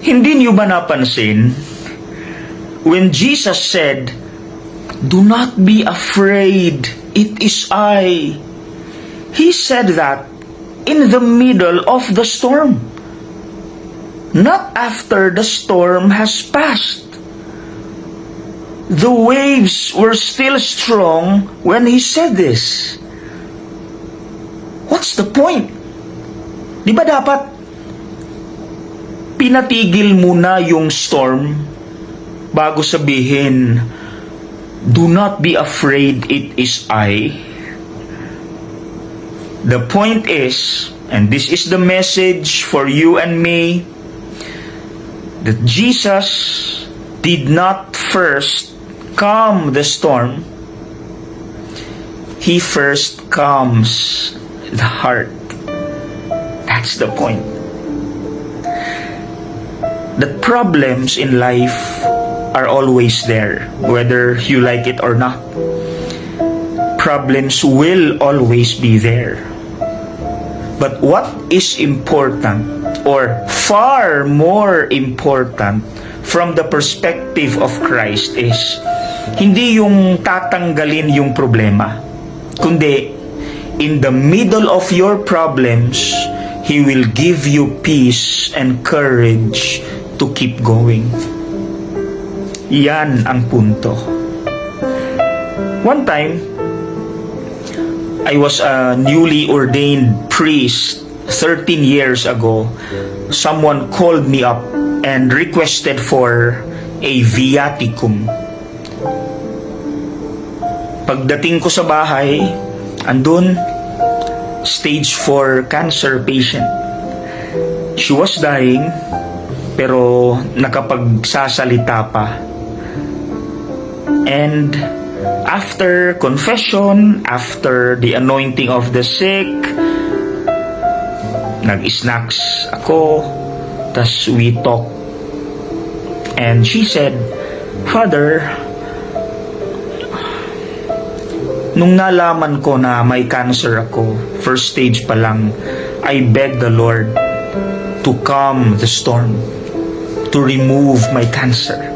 Hindi niyo ba napansin when Jesus said, "Do not be afraid, it is I." He said that in the middle of the storm, not after the storm has passed. The waves were still strong when he said this. What's the point? Di ba dapat pinatigil muna yung storm bago sabihin, "Do not be afraid, it is I"? The point is, and this is the message for you and me, that Jesus did not first calm the storm. He first calms the heart. That's the point. The problems in life are always there, whether you like it or not. Problems will always be there. But what is important, or far more important from the perspective of Christ, is hindi yung tatanggalin yung problema, kundi in the middle of your problems, He will give you peace and courage to keep going. Yan ang punto. One time, I was a newly ordained priest 13 years ago. Someone called me up and requested for a viaticum. Pagdating ko sa bahay, andun, stage 4 cancer patient. She was dying, pero nakapagsasalita pa. And after confession, after the anointing of the sick, nag-snacks ako, tas we talk. And she said, "Father, nung nalaman ko na may cancer ako, first stage pa lang, I begged the Lord to calm the storm, to remove my cancer.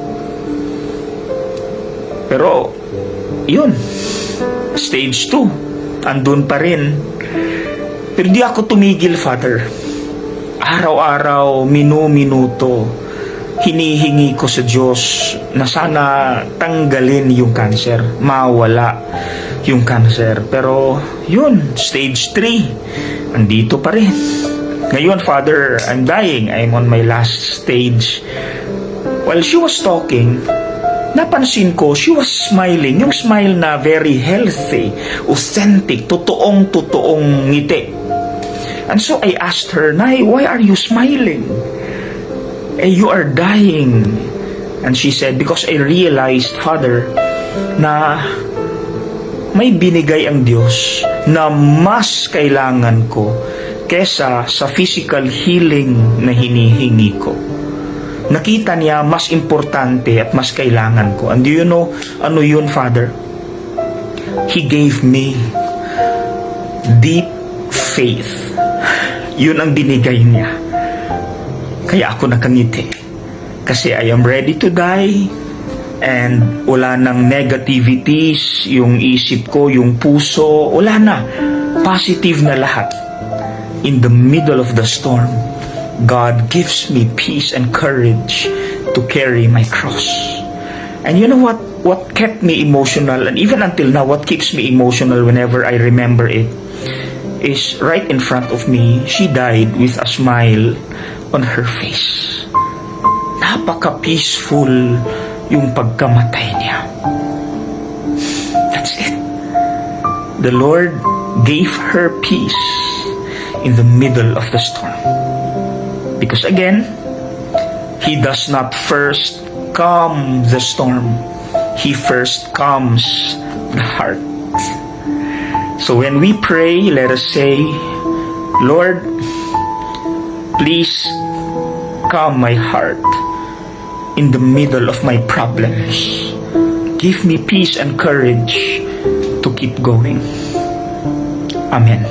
Pero, yun, stage 2, andun pa rin. Pero di ako tumigil, Father. Araw-araw, minuto, hinihingi ko sa Diyos na sana tanggalin yung cancer, mawala yung cancer. Pero, yun, stage 3, andito pa rin. Ngayon, Father, I'm dying. I'm on my last stage. While she was talking, napansin ko, she was smiling. Yung smile na very healthy, authentic, totoong ngiti. And so I asked her, "Nay, why are you smiling? You are dying." And she said, "Because I realized, Father, na may binigay ang Diyos na mas kailangan ko kesa sa physical healing na hinihingi ko. Nakita niya mas importante at mas kailangan ko. And do you know ano yun, Father? He gave me deep faith. Yun ang binigay niya. Kaya ako nakangiti. Kasi I am ready to die. And wala nang negativities, yung isip ko, yung puso, wala na. Positive na lahat. In the middle of the storm, God gives me peace and courage to carry my cross. And you know what? What kept me emotional, and even until now, what keeps me emotional whenever I remember it, is right in front of me, she died with a smile on her face. Napaka-peaceful yung pagkamatay niya. That's it. The Lord gave her peace in the middle of the storm. Because again, He does not first calm the storm. He first calms the heart. So when we pray, let us say, "Lord, please calm my heart in the middle of my problems. Give me peace and courage to keep going." Amen.